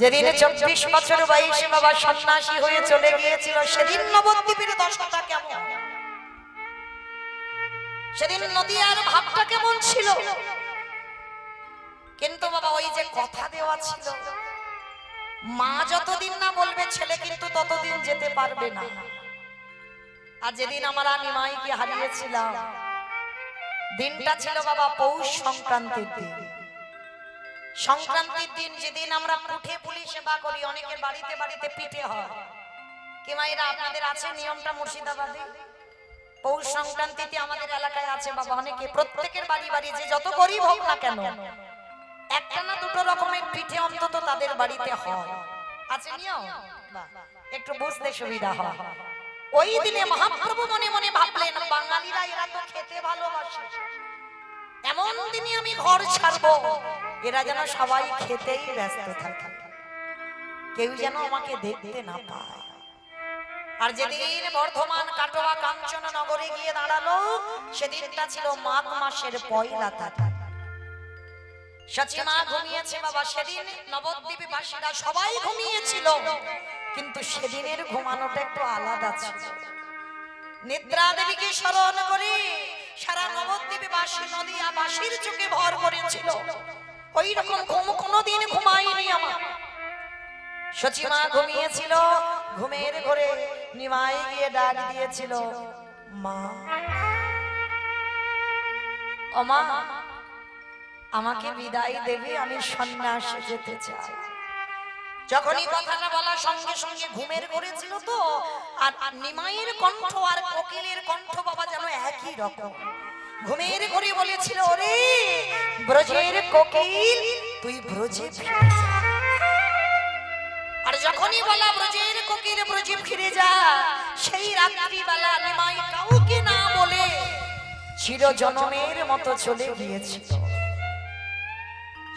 যেদিন 24 বছর বয়সে বাবা সন্ন্যাসী হয়ে চলে গিয়েছিল, সেদিন নবদ্বীপের দশাটা কেমন, সেদিন নদীয়ার ভাবটা কেমন ছিল। কিন্তু বাবা ওই যে কথা দেওয়া ছিল, মা যতদিন না বলবে ছেলে কিন্তু ততদিন যেতে পারবে না। আর যেদিন আমরা নিমাইকে হারিয়েছিলাম, দিনটা ছিল বাবা পৌষ সংক্রান্তির দিন। সংক্রান্তির দিন যেদিন আমরা পিঠে পুলি সেবা করি, অনেকের বাড়িতে বাড়িতে পিঠে হয়। কি মায়েরা আপনাদের আছে নিয়মটা মুর্শিদাবাদে? পৌষ সংক্রান্তিতে আমাদের এলাকায় আছে বাবা, অনেকে প্রত্যেকের বাড়ি বাড়ি যে যত গরিব হোক না কেন একটা না দুটো রকমের পিঠে অন্তত তাদের বাড়িতে হয়। আছে নিয়ম, একটু বুঝতে সুবিধা হয়। ওই দিনে মহাপ্রভু মনে মনে ভাবলেন, বাঙালিরা এরা তো খেতে ভালোবাসে, এমন দিনে আমি ঘর ছাড়বো, এরা যেন সবাই খেতেই ব্যস্ত থাকে, কেউ যেন আমাকে দেখতে না পায়। আর যেদিন বর্ধমান কাটোয়া কাঞ্চন নগরে গিয়ে দাঁড়ালো, সেদিনটা ছিল মাঘ মাসের পয়লা তারিখ। সচিমা ঘুমিয়েছে বাবা, সেদিন নবদ্বীপ বাসীরা সবাই ঘুমিয়েছিল, কিন্তু সেদিনের ঘুমানোটা একটু আলাদা ছিল। নিদ্রা দেবীকে স্মরণ করে সারা নবদ্বীপ বাসী নদিয়া বাসীর চোখে ভর করেছিল। ওই রকম ঘুম কোনোদিন ঘুমায়নি আমার। সচিমা ঘুমিয়েছিল, ঘুমের ঘরে নিমাই গিয়ে ডাক দিয়েছিল, মা ও মা, আমাকে বিদায় দেবে, আমি সন্ন্যাসে যেতে চাই। যখনই কথাটা বলা সঙ্গে সঙ্গে ঘুমের ঘরে ছিল তো, আর নিমাইয়ের কণ্ঠ আর কোকিলের কণ্ঠ বাবা যেন একই রকম। ঘুমের ঘরে বলেছিল, ওরে ব্রজের কোকিল তুই ব্রজে ফিরে যা। আর যখনই বলা ব্রজের কোকিল ব্রজে ফিরে যা, সেই রাত্রিবেলা নিমাই কাউকে না বলে চিরজনমের মতো চলে গিয়েছিল।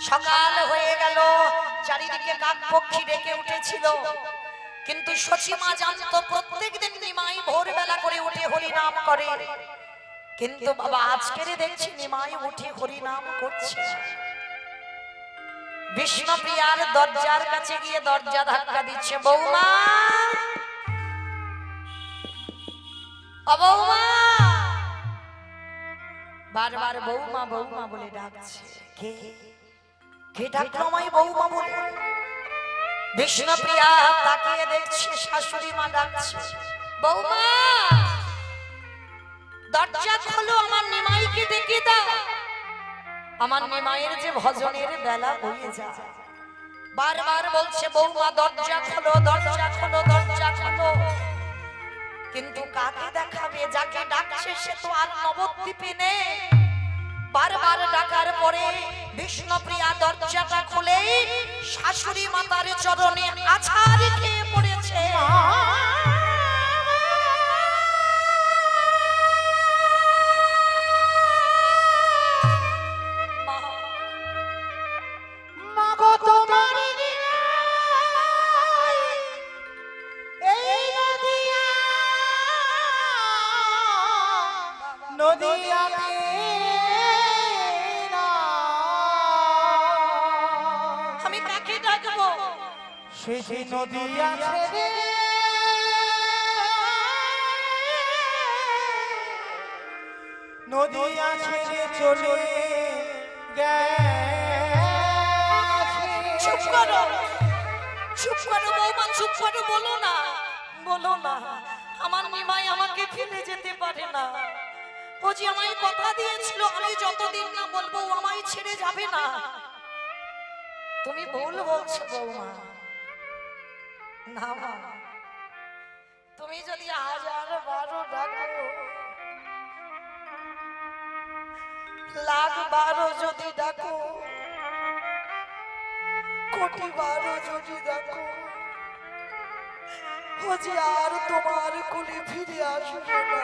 সকাল হয়ে গেল, চারিদিকে কাক পক্ষী ডেকে উঠেছিল, কিন্তু সচিমা জানতো প্রত্যেকদিন নিমাই ভোরবেলা করে উঠে হরি নাম করে, কিন্তু বাবা আজকের দেখছি নিমাই উঠে হরি নাম করছে। বিষ্ণুপ্রিয়ার দরজার কাছে গিয়ে দরজা ধাক্কা দিচ্ছে, বৌমা ও বৌমা, বারবার বৌমা বৌমা বলে ডাকছে। কে কে ডাকলো আমায় বৌমা বলে? বিষ্ণুপ্রিয়া তাকিয়ে দেখছে শাশুড়ি মা ডাকছে, বৌমা দরজা খোলো, আমার নিমাইকে ডেকে দাও, আমার নিমাইয়ের যে ভজনের বেলা হয়ে যায়। বারবার বলছে বৌমা দরজা খোলো, দরজা খোলো, দরজা খোলো, কিন্তু কাকে দেখাবে? যাকে ডাকছে সে তো আর নবদ্বীপে নেই। বারবার ডাকার পরে বিষ্ণুপ্রিয়া দরজাটা খুলে শাশুড়ি মাতার চরণে আছাড় খেয়ে পড়েছে। আমি কাকে ডাকবো? সে নদিয়া ছেড়ে নদিয়া ছেড়ে চলে গেছে। চুপ করো, চুপ করো বৌমা, চুপ করো, বলো না, বলো না, আমার নিমাই আমাকে ফেলে যেতে পারে না। ও যে আমায় কথা দিয়েছিল, আমি যতদিন না বলবো ও আমায় ছেড়ে যাবে না। তুমি ভুল বলছো বৌমা, না মা, তুমি যদি 1000 ডাকো, 1,00,000 যদি ডাকো, 1,00,00,000 যদি ডাকো, ও যে আর তোমার কোলে ফিরে আসবে না।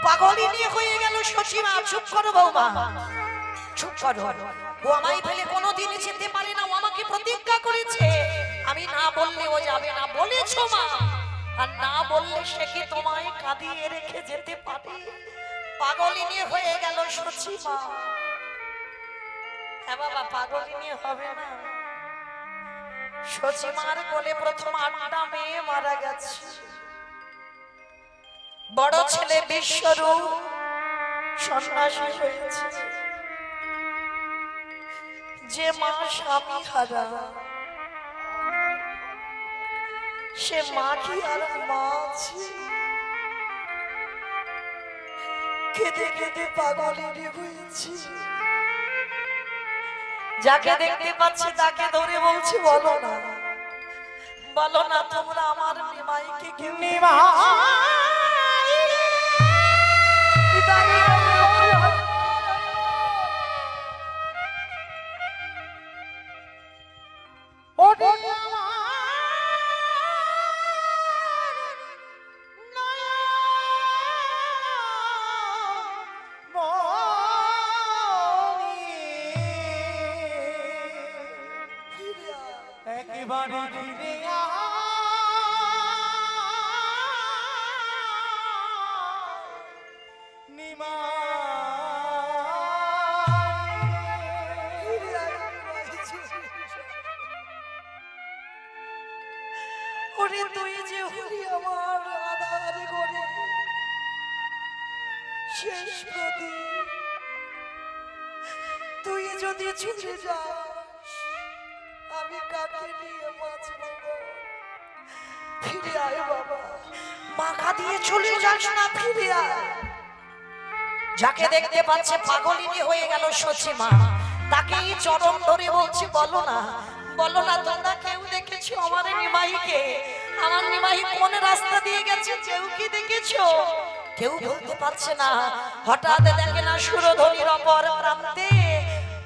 পাগলিনী হয়ে গেল সচিমা। চুপ করো বৌমা, চুপ করো। ও আমায় ফেলে কোনোদিন যেতে পারে না, ও আমাকে প্রতিজ্ঞা করেছে, আমি না বললে ও যাবে না। বলেছো মা, আর না বললে সে কি তোমায় কাঁদিয়ে রেখে যেতে পারে? পাগলিনী হয়ে গেল সচিমা। হ্যাঁ বাবা, পাগলি নিয়ে হবে না। সচিমার কোলে প্রথম 8টা মেয়ে মারা গেছে। বড় ছেলে বিশ্বরূপ সন্ন্যাসী হয়েছে। যে মা স্বামী হারা, সে মা কি আর মা আছে? কেঁদে কেঁদে পাগলিনী হয়েছে। যাকে দেখতে পাচ্ছি তাকে ধরে বলছি, বলো না, বলো না তোমরা আমার নিমাইকে কেউ একেবারে ফিরে ওরে তুই যে হলি আমার আধার করে শেষ প্রদীপ, তুই যদি ছুটে যাস আমি কাকে নিয়ে বাঁচব? ফিরে আয় বাবা, মাখা দিয়ে চলে যাস না, ফিরে আয়। যাকে দেখতে পাচ্ছে পাগলিনী হয়ে গেল সচিমা, তাকেই চরণ ধরে বলছি, বলো না, বলো না তোমরা কেউ দেখেছো আমার নিমাইকে? আমার নিমাই কোন রাস্তা দিয়ে গেছে কেউ কি দেখেছো? কেউ বলতে পারছে না। হঠাৎ দেখে না সুরধনির অপর প্রান্তে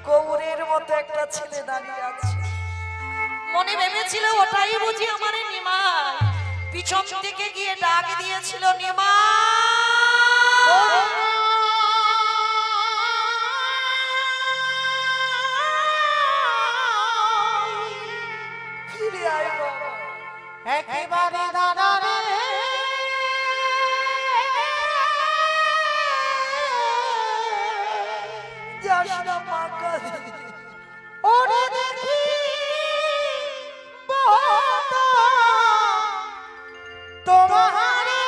গৌরের মতো একটা ছেলে দাঁড়িয়ে আছে। মনে ভেবেছিল ওটাই বুঝি আমার নিমাই। পিছন থেকে গিয়ে ডাক দিয়েছিল, নিমাই ফিরে আয় বাবা। একেবারে দাঁড়ারে যাস না মা কাঁদে। ওরে দেখি তোমারে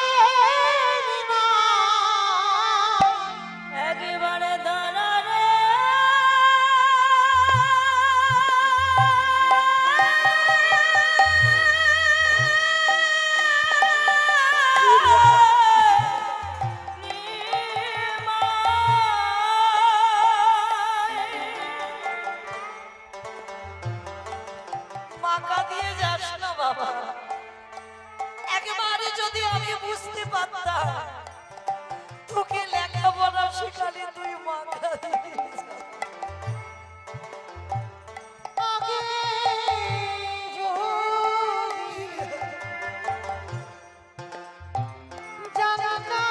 একেবারে দাঁড়ারে মাকা দিয়ে যাস না বাবা। একেবারে যদি আমি বুঝতে পারতাম তোকে লেখাপড়া শেখালে তুই মাকা দিয়ে যাস। আগে জানা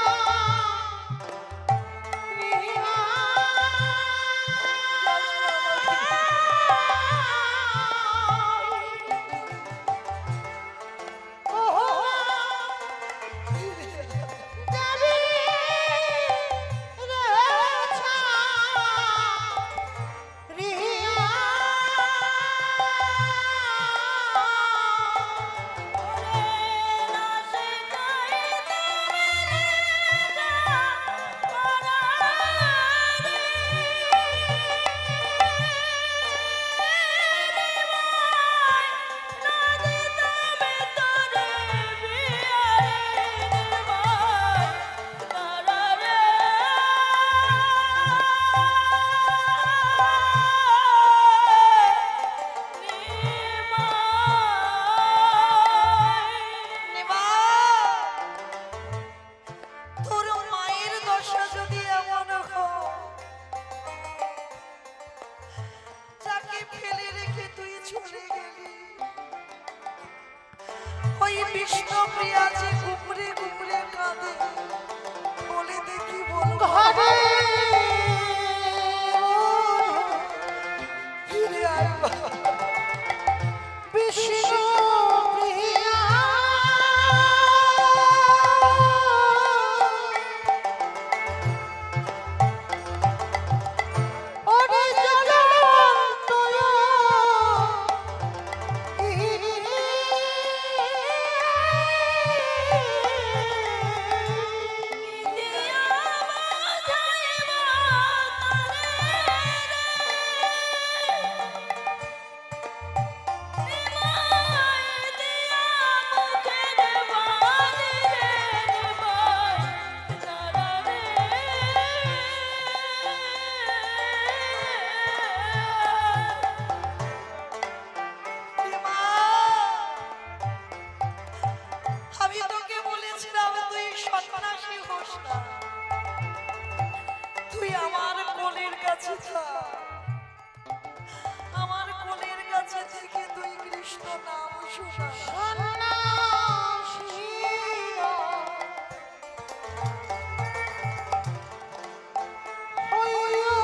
বিষ্ণুপ্রিয়া যে ঘুমরে ঘুমরে কাঁদে, বলে দেখি বল ঘরে ফিরে আয় বিষ্ণুপ্রিয়া ওরে জগন্নাথ কৃষ্ণ নাম শোনা সন্ন্যাসী হইও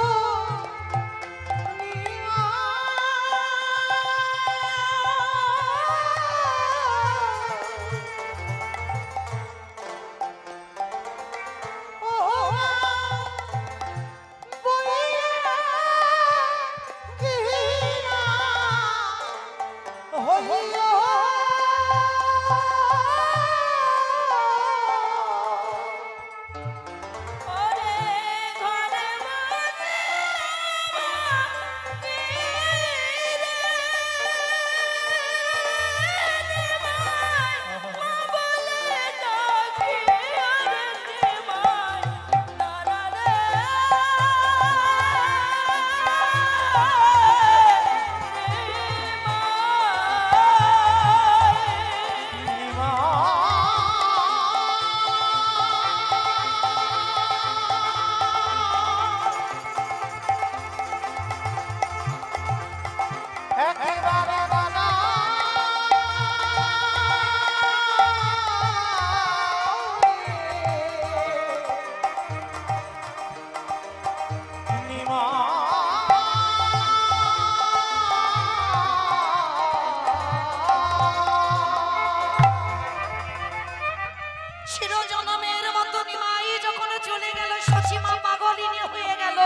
চিরজনমের মতো নিমাই যখন চলে গেল, সচিমা পাগলিনী হয়ে গেল।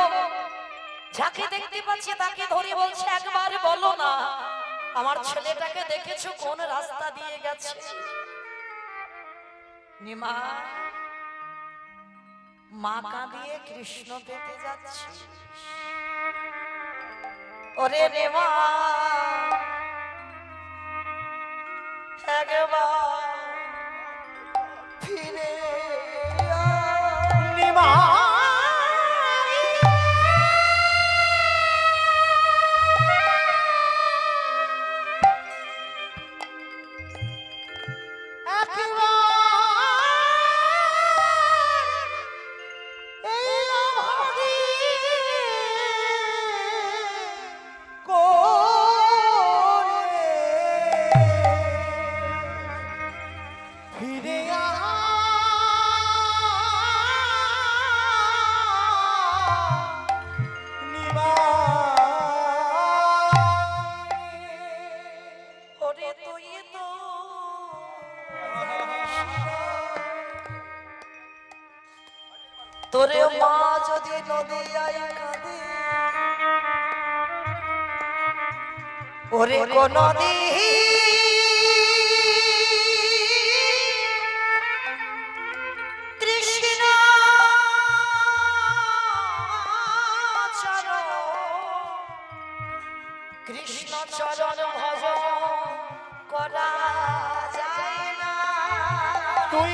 যাকে দেখতে পাচ্ছে তাকে ধরে বলছে, একবার বলো না আমার ছেলেটাকে দেখেছো কোন রাস্তা দিয়ে গেছে? নিমা মা কাঁদিয়ে কৃষ্ণ পেতে যাচ্ছে। ওরে নিমা একবার ফিরে নিমা তোরে মা যদি নদী আয় কাঁদে, ওরে কোন নদী কৃষ্ণ চরণ কৃষ্ণ চরণ ভজন করা যায় না। তুই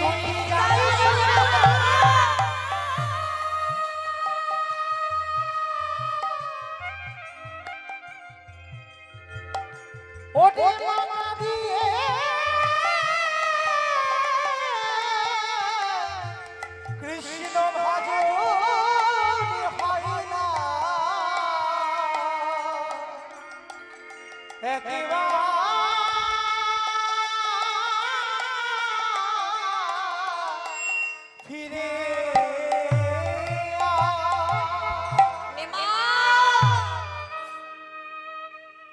ওরে মামা দিয়ে কৃষ্ণ ভজন হয় না, একবার ফিরে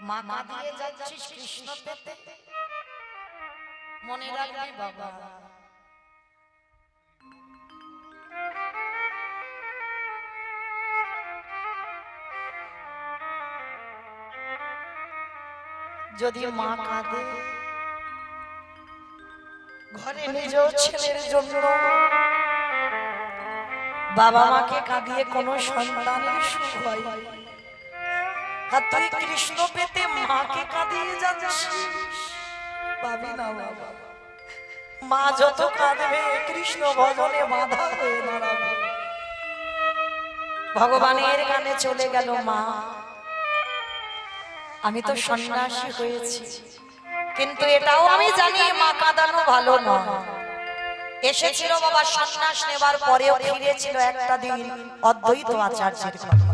মা কাঁদিয়ে যাচ্ছিস কৃষ্ণ পেতে, মনে রাখবি বাবা যদি মা কাঁদে ঘরে নিজ ছেলের জন্য, বাবা মাকে কাঁদিয়ে কোনো সন্তানের সুখ হয়। আর তুই কৃষ্ণ পেতে মাকে কাঁদিয়ে যাচ্ছিস, পাবি না বাবা। মা যত কাঁদবে কৃষ্ণ ভজনে বাধা হয়ে দাঁড়াবে। ভগবানের গানে চলে গেল মা, আমি তো সন্ন্যাসী হয়েছি, কিন্তু এটাও আমি জানি মা কাঁদানো ভালো না। এসেছিল বাবা সন্ন্যাস নেবার পরেও ফিরেছিল একটা দিন অদ্বৈত আচার্যের ঘরে।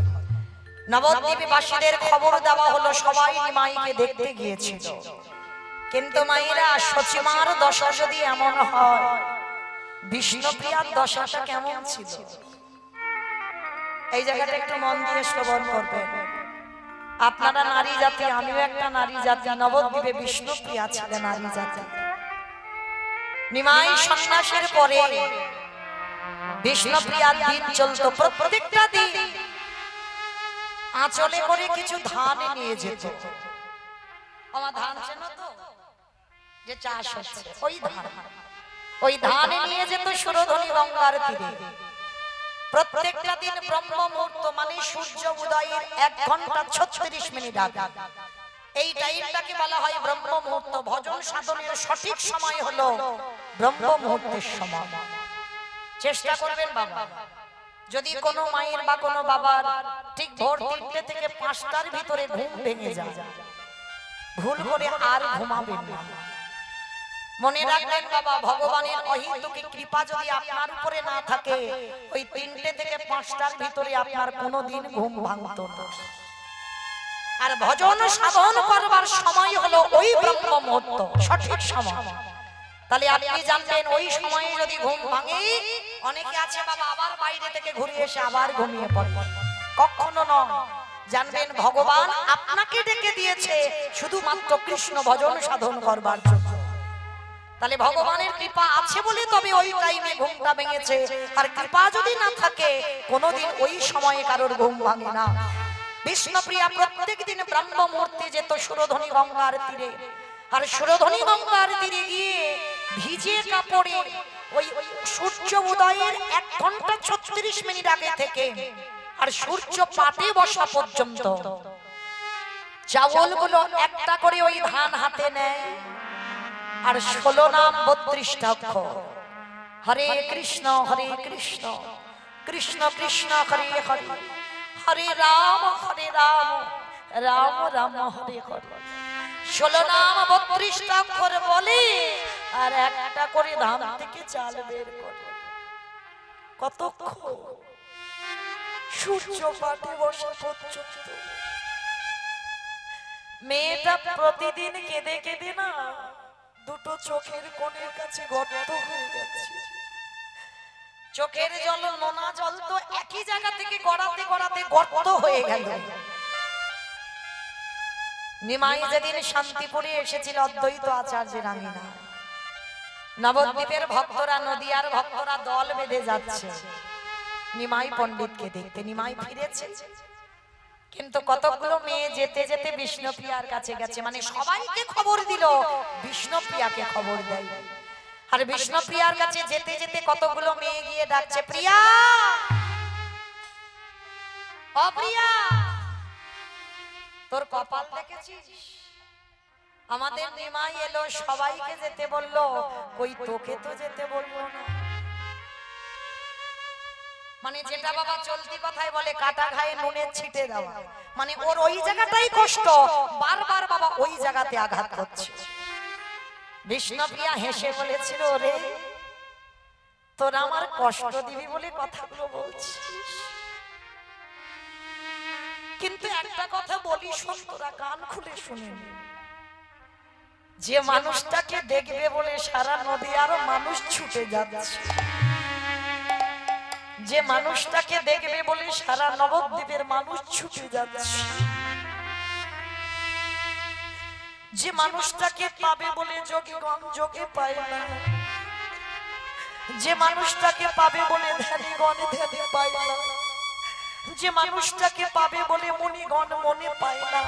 নবদ্বীপবাসীদের খবর দেওয়া হলো, সবাই নিমাইকে দেখতে গিয়েছিল। কিন্তু মায়েরা সচিমার দশা যদি এমন হয়, বিষ্ণুপ্রিয়ার দশাটা কেমন ছিল? এই জায়গাটা একটু মন দিয়ে শ্রবণ করবেন। আপনারা নারী জাতি, আমিও একটা নারী জাতি। নবদ্বীপে বিষ্ণুপ্রিয়া ছিলেন নারী জাতি। নিমাই সন্ন্যাসের পরে বিষ্ণুপ্রিয়ার দিন চলতো, প্রত্যেকটা দিন আঁচলে করে কিছু ধান নিয়ে যেত। আমার ধান চেনো তো, যে চাষ হচ্ছে, ওই ধান নিয়ে যেত সুরধনী গঙ্গার তীরে। প্রত্যেকটা দিন ব্রহ্ম মুহূর্ত মানে সূর্য উদয়ের 1 ঘন্টা 36 মিনিট আগে, এই টাইমটাকে বলা হয় ব্রহ্ম মুহূর্ত। ভজন সাধনের সঠিক সময় হলো ব্রহ্ম মুহূর্তের সময়। চেষ্টা করবেন বাবা, যদি কোনো মায়ের বা কোনো বাবার ঠিক ভোর 3টে থেকে 5টার ভিতরে ঘুম ভেঙে যায়, ভুল করে আর ঘুমাবেন না। মনে রাখবেন বাবা, ভগবানের অহেতুক কৃপা যদি আপনার উপরে না থাকে, ওই 3টে থেকে 5টার ভিতরে আপনার কোনোদিন ঘুম ভাঙতো না। আর ভজন সাধন করবার সময় হলো ওই ব্রহ্ম মুহূর্ত, সঠিক সময়। তাহলে আপনি জানবেন ওই সময়ে যদি ঘুম ভাঙে, অনেকে আছে বাবা আবার বাইরে থেকে ঘুরে এসে আবার ঘুমিয়ে পড়ে। কখনো নয়, জানবেন ভগবান আপনাকে ডেকে দিয়েছে শুধুমাত্র কৃষ্ণ ভজন সাধন করবার জন্য। তাহলে ভগবানের কৃপা আছে বলে তবে ওই টাইমে ঘুমটা ভেঙেছে। আর কৃপা যদি না থাকে, কোনোদিন ওই সময়ে কারোর ঘুম ভাঙে না। বিষ্ণুপ্রিয়া প্রত্যেক দিন ব্রহ্ম মুহূর্তে যেত সুরধনী গঙ্গার তীরে। আর সুরধনী গঙ্গার তীরে গিয়ে ভিজে কাপড়ে ওই সূর্য উদয়ের 1 ঘন্টা 36 মিনিট আগে থেকে আর সূর্য পাটে বসা পর্যন্ত চাউলগুলো একটা করে ওই ধান হাতে নেয়। আর 16 নাম 32টা অক্ষর, হরে কৃষ্ণ কৃষ্ণ কৃষ্ণ হরে হরে, হরে রাম রাম রাম হরে হরে। 16 নাম 32টা অক্ষর বলে আর একটা করে ধান থেকে চাল বের করে। কতক্ষণ? সূর্য পাটে বসা পর্যন্ত। মেয়েটা প্রতিদিন কেঁদে কেঁদে না দুটো চোখের কোণের কাছে গর্ত হয়ে গেছে। চোখের জল, নোনা জল তো একই জায়গা থেকে গড়াতে গড়াতে গর্ত হয়ে গেল। নিমাই যেদিন শান্তিপুরে এসেছিল অদ্বৈত আচার্যের আঙিনা, নবদ্বীপের ভক্তরা, নদিয়ার ভক্তরা দল বেঁধে যাচ্ছে নিমাই পণ্ডিতকে দেখতে। নিমাই ফিরেছে, কিন্তু কতগুলো মেয়ে যেতে যেতে বিষ্ণুপ্রিয়ার কাছে গেছে, মানে সবাইকে খবর দিল, বিষ্ণুপ্রিয়াকে খবর দেয়। আর বিষ্ণুপ্রিয়ার কাছে যেতে যেতে কতগুলো মেয়ে গিয়ে ডাকছে, প্রিয়া, ও প্রিয়া, তোর কপাল দেখেছিস? আমাদের নিমাই এলো, সবাইকে যেতে বললো, কই তোকে তো যেতে বললো না। মানে যেটা বাবা চলতি কথায় বলে কাটা ঘায়ে নুনের ছিটে দেওয়া, মানে ওর ওই জায়গাটাই কষ্ট, বারবার বাবা ওই জায়গাতে আঘাত করছে। বিষ্ণুপ্রিয়া হেসে বলেছিল, রে তোর আমার কষ্ট দিবি বলে কথাগুলো বলছিস, কিন্তু একটা কথা বলি শোন, তোরা কান খুলে শুনে নে। যে মানুষটাকে দেখবে বলে সারা নদীয়ার মানুষ ছুটে যাচ্ছে, যে মানুষটাকে দেখবে বলে সারা নবদ্বীপের মানুষ ছুটে যাচ্ছে, যে মানুষটাকে পাবে বলে যোগীগণ যোগে পায় না, যে মানুষটাকে পাবে বলে ধ্যানীগণ ধ্যানে পায় না, যে মানুষটাকে পাবে বলে মুনিগণ মনে পায় না,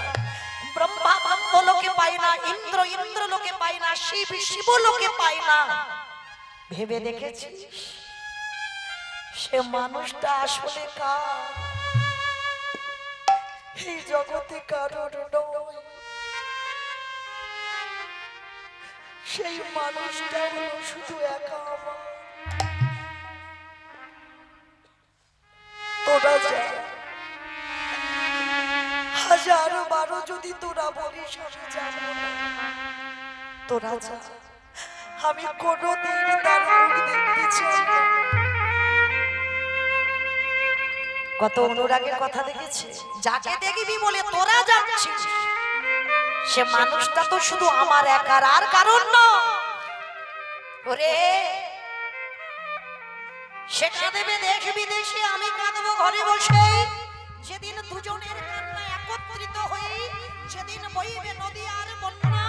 ব্রহ্মা ব্রহ্ম লোকে পায় না, ইন্দ্র ইন্দ্র লোকে পায় না, শিব শিব লোকে পায় না, ভেবে দেখেছিস সে মানুষটা আসলে কার? এই জগতে কারোর নয়, সেই মানুষটা হলো শুধু একা আমার। তোরা যা, 1000 যদি তোরা বলিস আমি যাবো না, তোরা যা, আমি কোনোদিন তার মুখ দেখতে চাই না। কত অনুরাগের কথা দেখেছি, যাকে দেখবি বলে তোরা যাচ্ছিস সে মানুষটা তো শুধু আমার একার, আর কারণ নয়। ওরে সে কাঁদবে দেশ বিদেশে, আমি কাঁদবো ঘরে বসে। যেদিন দুজনের কান্না একত্রিত হয়ে যেদিন বইবে নদী আর বন্যা,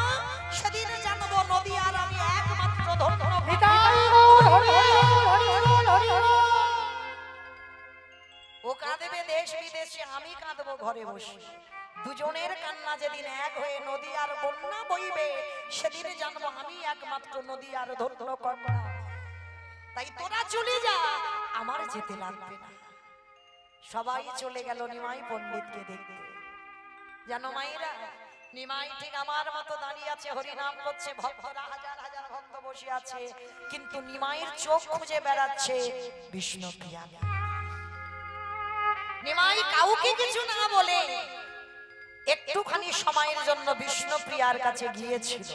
সেদিন জানবো নদী আর আমি একমাত্র ধন্য। ও কাঁদবে দেশ বিদেশে, আমি কাঁদবো ঘরে বসে। দুজনের কান্না যেদিন এক হয়ে নদী আর বন্যা বইবে, সেদিন জানবো আমি একমাত্র নদী আর ধন্য কন্যা। তাই তোরা চলে যা, আমার যেতে লাগবে না। সবাই চলে গেল নিমাই পণ্ডিতকে দেখতে। জানো মায়েরা, নিমাই ঠিক আমার মতো দাঁড়িয়ে আছে, হরিনাম করছে, ভক্তরা হাজার হাজার ভক্ত বসে আছে, কিন্তু নিমাইয়ের চোখ খুঁজে বেড়াচ্ছে বিষ্ণুপ্রিয়া। নিমাই কাউকে কিছু না বলে একটুখানি সময়ের জন্য বিষ্ণুপ্রিয়ার কাছে গিয়েছিল।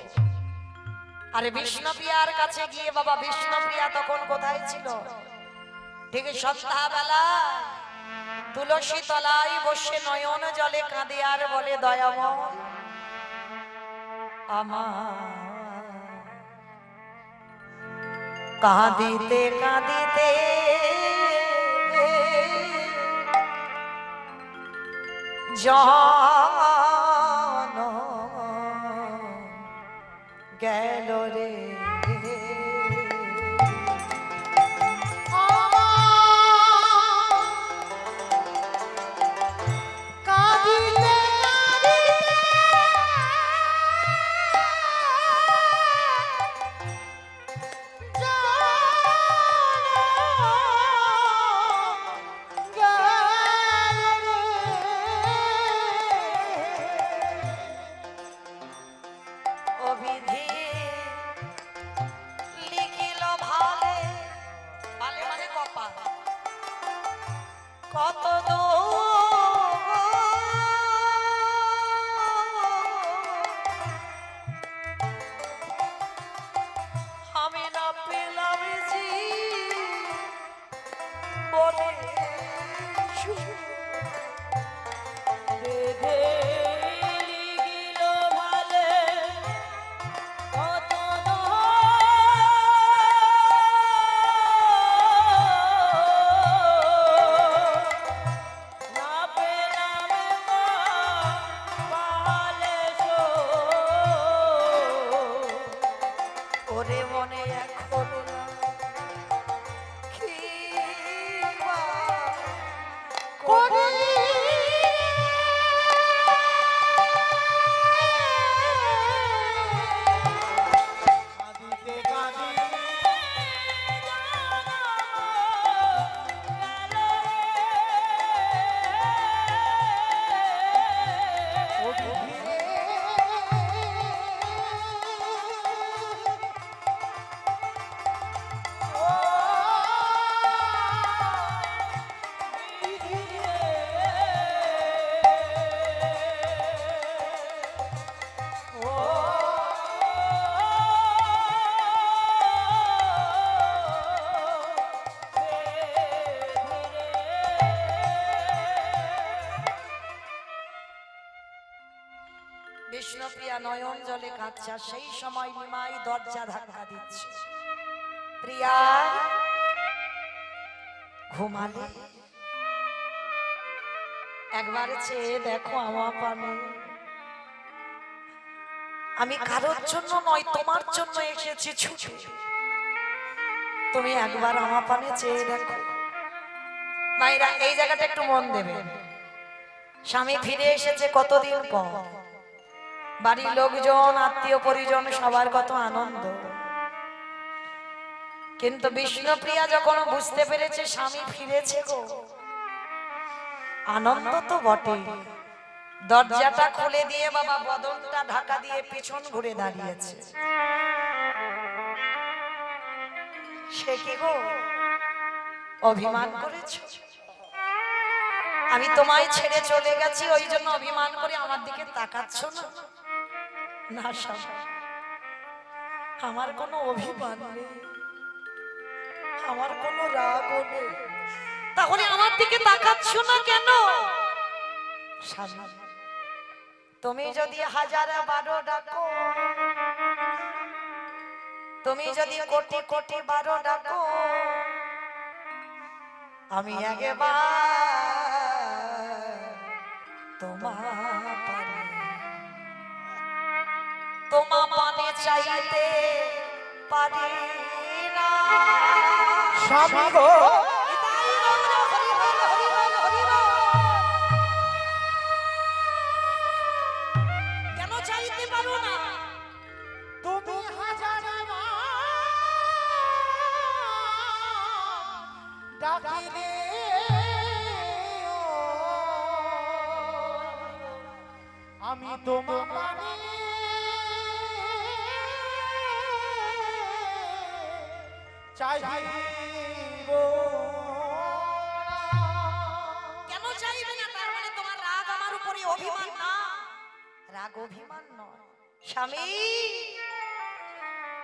আরে বিষ্ণুপ্রিয়ার কাছে গিয়ে বাবা, বিষ্ণুপ্রিয়া তখন কোথায় ছিল? ঠিক সন্ধ্যাবেলা তুলসী তলায় বসে নয়ন জলে কাঁদে আর বলে, দয়াময় আমার কাঁদিতে কাঁদিতে জান গেল রে। কত আমি না পেলাম জি বলে বিষ্ণুপ্রিয়া নয়ন জলে কাঁদছে। সেই সময় নিমাই দরজা ধাক্কা দিচ্ছে। প্রিয়া ঘুমালে? একবার চেয়ে দেখো আমার পানে। আমি কারোর জন্য নয়, তোমার জন্য এসেছি ছুটে। তুমি একবার আমার পানে চেয়ে দেখো। মায়েরা এই জায়গাটা একটু মন দেবে। স্বামী ফিরে এসেছে কতদিন পর, বাড়ির লোকজন আত্মীয় পরিজন সবার কত আনন্দ, কিন্তু বিষ্ণুপ্রিয়া যখন বুঝতে পেরেছে স্বামী ফিরেছে গো, আনন্দ তো বটে, দরজাটা খুলে দিয়ে বাবা বদনটা ঢাকা দিয়ে পিছন ঘুরে দাঁড়িয়েছে। সে কি গো, অভিমান করেছ? আমি তোমায় ছেড়ে চলে গেছি ওই জন্য অভিমান করে আমার দিকে তাকাচ্ছ না? না স্বামী, আমার কোনো অভিমান নেই, আমার কোনো রাগও নেই, তাহলে আমার দিকে তাকাচ্ছ না কেন? স্বামী তুমি যদি 1012 ডাকো, তুমি যদি কোটি কোটি 12 ডাকো, আমি একবার তোমা পানে চাইতে পারি না। স্বামী গো কেন চাইতে পারো না? তুমি হাজার ডাকিলে আমি তোমার মানে চাইব। কেন চাইবে না? তার মানে তোমার রাগ আমার উপরে অভিমান না? রাগ অভিমান নয় স্বামী।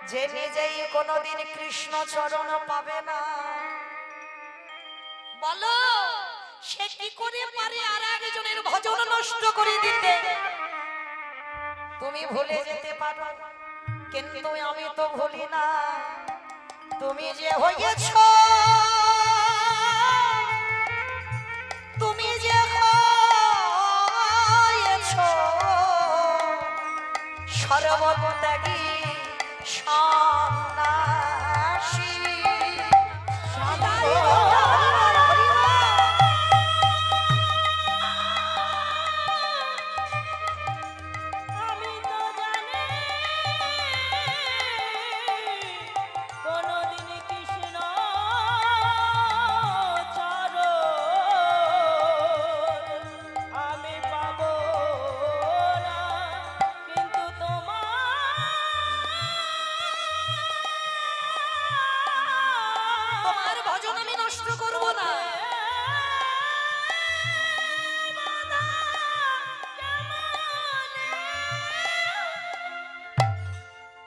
যে নিজেই কোনোদিন কৃষ্ণ চরণ পাবে না, বলো সে কি করে পারে আর একজনের ভজন নষ্ট করে দিতে? তুমি ভুলে যেতে পারো, কিন্তু আমি তো ভুলি না। তুমি যে হয়েছ, তুমি যে হয়েছ সর্বত্যাগী সন্ন্যাসী। তোমার ভজন আমি নষ্ট করব না।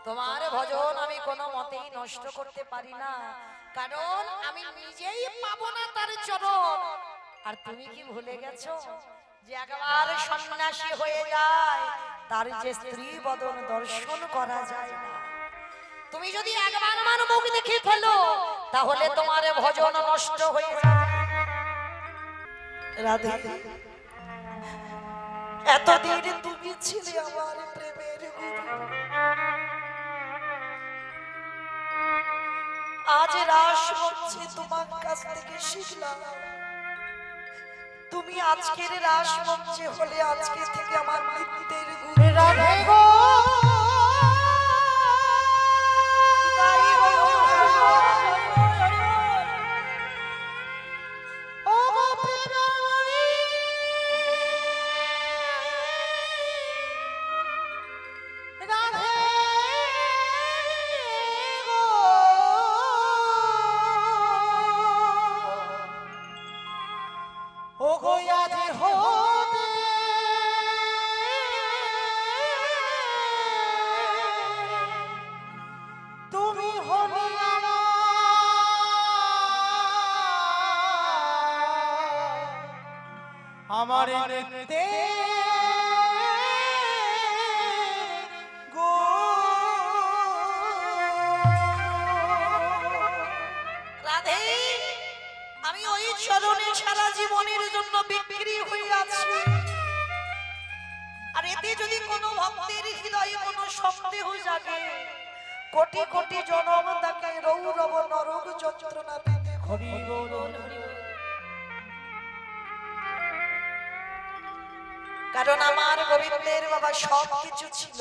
তোমার ভজন আমি কোনো মতেই নষ্ট করতে পারি না, কারণ আমি নিজেই পাবো না তার চরণ। আর তুমি কি ভুলে গেছো যে একবার সন্ন্যাসী হয়ে যায় তার যে স্ত্রী বদন দর্শন করা যায় না? তুমি যদি একবার আমার মুখ দেখে ফেলো তাহলে তোমার ভজন নষ্ট হয়ে যায়। রাধে, এতদিন তুমি ছিলে আমার প্রেমের গুরু, আজ রাস মঞ্চে তোমার কাছ থেকে শিখলাম। তুমি আজকের রাস মঞ্চে হলে আজকে থেকে আমার মৃত্যুর গুরু। রাধে গো ও গো প্রেমময়ী, রাধে গো ও গো আজ হতে তুমি হলে আমার নৃত্যে গো। রাধে, আমি ওই চরণে সারা জীবনের জন্য বিক্রি হয়ে আছি। আর এতে যদি কোনো ভক্তের হৃদয়ে কোনো সন্দেহ জাগে, কোটি কোটি জনম তাকে রৌরব নরক যন্ত্রণা পেতে হরি বল কারণ আমার গোবিন্দের বাবা সব কিছু ছিল।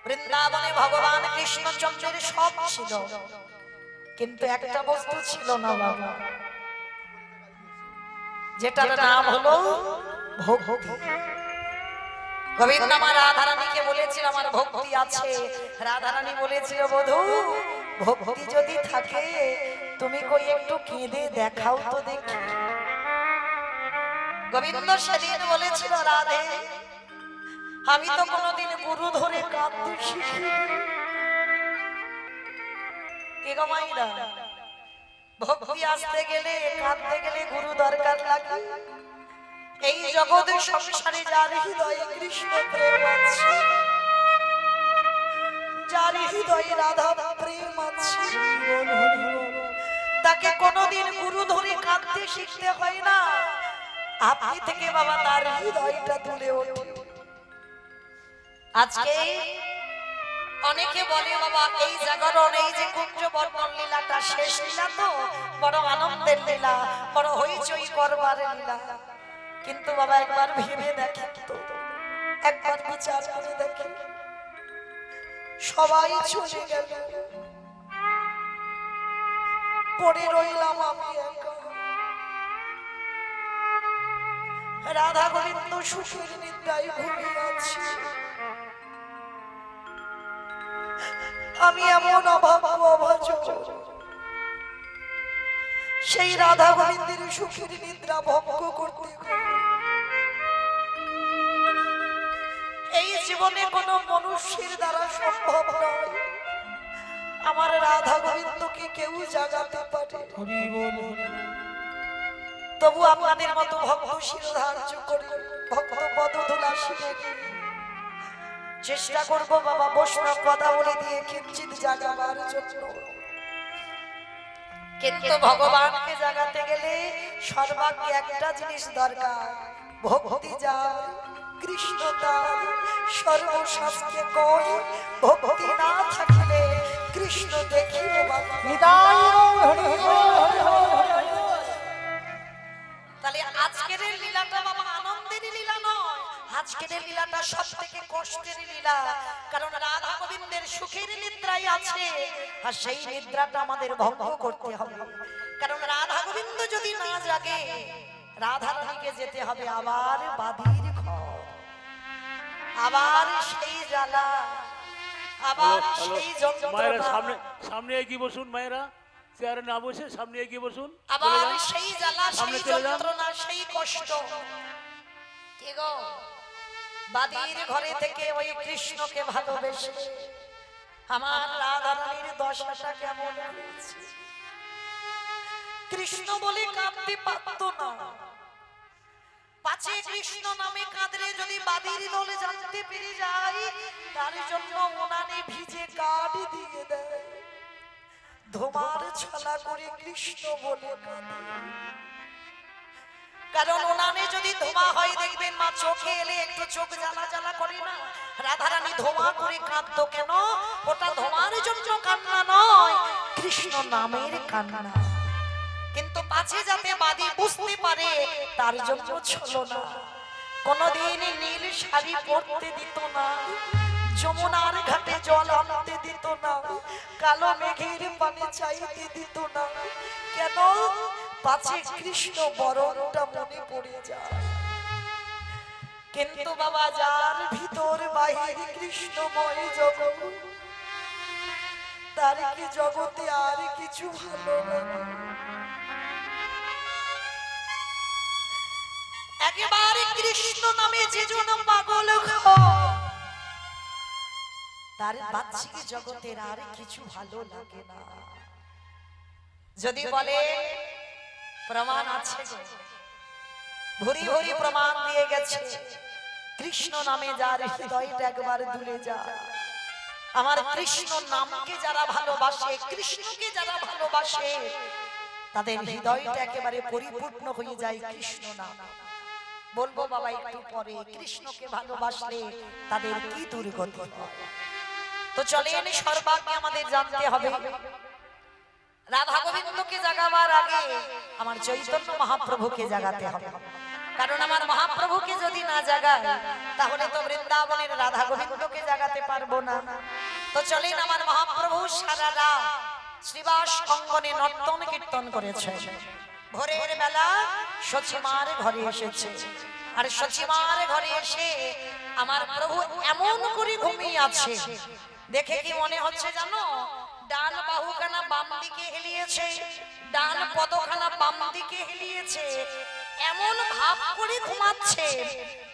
বৃন্দাবনে ভগবান কৃষ্ণচন্দ্রের সব ছিল, কিন্তু একটা বস্তু ছিল না বাবা, যেটার নাম হলো ভক্তি। গোবিন্দ আমার রাধারানীকে বলেছিল আমার ভক্তি আছে। রাধারানী বলেছিল বধূ ভক্তি যদি থাকে তুমি কই একটু কেঁদে দেখাও তো দেখি। গোবিন্দ সেদিন বলেছিল রাধে আমি তো কোনোদিন গুরু ধরে কাঁদতে শিখিনি। ভক্তি আসতে গেলে কাঁদতে গেলে গুরু দরকার লাগে। এই জগৎ সংসারে যার হৃদয়ে কৃষ্ণ প্রেম আছে, যার হৃদয়ে রাধা প্রেম আছে, তাকে কোনোদিন গুরু ধরে কাঁদতে শিখতে হয় না। আপনি থেকে বাবা তার হৃদয়টা তুলে ওঠে। আজকে অনেকে বলে বাবা এই জাগরণ, এই যে কুঞ্জবর্ণন লীলাটা শেষ লীলা, তো বড় আনন্দের লীলা, বড় হইচই করবার লীলা। কিন্তু বাবা একবার ভেবে দেখেন তো, একবার বিচার করে দেখেন, সবাই চলে গেল, পড়ে রইলাম আমি একা। রাধা গোবিন্দ সুখের নিদ্রায় ঘুমিয়ে আছি। আমি এমন অভাগ্য অভাজন, সেই রাধা গোবিন্দের সুখের নিদ্রা ভঙ্গ করতে এই জীবনে কোন মনুষ্যের দ্বারা সম্ভব নয়। আমার রাধা গোবিন্দকে কেউ জাগাতে পারে, তবু আপনাদের মতো ভক্ত শিরোধার্য করে ভক্ত পদধূলা শিরে চেষ্টা করব বাবা বৈষ্ণব পদাবলী দিয়ে কিঞ্চিত জাগাবার জন্য। কিন্তু ভগবানকে জাগাতে গেলে সর্বাগ্যে একটা জিনিস দরকার, ভক্তি যার কৃষ্ণ তার। সর্বশাস্ত্রে কয় ভক্তি না থাকলে কৃষ্ণ দেখিও বাবা। তাহলে আজকের লীলাটা বাবা আনন্দের লীলা নয়, আজকের লীলাটা সব থেকে কষ্টের লীলা। কারণ রাধা গোবিন্দের সুখের নিদ্রাই আছে, আর সেই নিদ্রাটা আমাদের ভঙ্গ করতে হবে। কারণ রাধা গোবিন্দ যদি না জাগে, রাধা রানীকে যেতে হবে আবার বাদির ঘর, আবার সেই জ্বালা, আবার সেই যন্ত্রণা। সামনে এগিয়ে বসুন মায়েরা, চেয়ারে না বসে সামনে এগিয়ে বসুন। আবার সেই জ্বালা, সেই যন্ত্রণা, সেই কষ্ট। কি গো, বাদির ঘরে থেকে ওই কৃষ্ণকে ভালোবেসে আমার রাধা রানীর দশাটা কেমন হয়েছে। কৃষ্ণ বলে কাঁদতে পারত না, পাছে কৃষ্ণ নামে কাঁদলে যদি বাদির দলে জানতে পেরে যায়, তার জন্য উনানে ভিজে কাঠ দিয়ে দেয়, ধোমার ছলা করে কৃষ্ণ বলে কাঁদে। কারণ উনানে যদি ধোঁয়া হয় দেখবেন মা চোখে এলে একটু চোখ জ্বালা জ্বালা করে না। রাধারানী ধোঁয়া করে কাঁদতো কেন? ওটা ধোঁয়ার জন্য কান্না নয়, কৃষ্ণ নামের কান্না। কিন্তু পাছে যাতে বাদী বুঝতে পারে তার জন্য ছিল না। কোনদিন নীল শাড়ি পরতে দিত না, যমুনার ঘাটে জল আনতে দিত না, কালো মেঘের পানে চাইতে দিত না। কেন? পাছে কৃষ্ণ বরণটা মনে পড়ে যায়। কিন্তু বাবা যার ভিতর বাহির কৃষ্ণময় জগৎ, তার কি জগতে আর কিছু ভালো লাগে? একেবারে কৃষ্ণ নামে যে জন পাগল হয়, তার বাহ্যিক জগতের আর কিছু ভালো লাগে না। যদি বলে প্রমাণ আছে, ভরি ভরি প্রমাণ দিয়ে গেছে। কৃষ্ণ নামে যার হৃদয়টা একবার দুলে যায়, আমার কৃষ্ণ নামকে যারা ভালোবাসে, কৃষ্ণকে যারা ভালোবাসে, তাদের হৃদয়টা একেবারে পরিপূর্ণ হয়ে যায় কৃষ্ণ নাম। বলবো বাবা একটু পরে, কৃষ্ণকে ভালোবাসলে তাদের কি দুর্গতি হয়। তো চলেন সর্বাগ্যে আমাদের জানতে হবে, রাধা গোবিন্দকে জাগাবার আগে আমার চৈতন্য মহাপ্রভুকে জাগাতে হবে। কারণ আমার মহাপ্রভুকে যদি না জাগাই, তাহলে তো বৃন্দাবনের রাধা গোবিন্দকে জাগাতে পারবো না। তো চলেন আমার মহাপ্রভু সারা রাত শ্রীবাস অঙ্গনে নর্তন কীর্তন করেছে। ভোরের বেলা সচিমার ঘরে এসেছে, আর সচিমার ঘরে এসে আমার প্রভু এমন করে ঘুমিয়ে আছে, দেখে কি মনে হচ্ছে জানো? ডান বাহুখানা বাম দিকে হেলিয়েছে, ডান পদখানা বাম দিকে হেলিয়েছে, এমন ভাব করে ঘুমাচ্ছে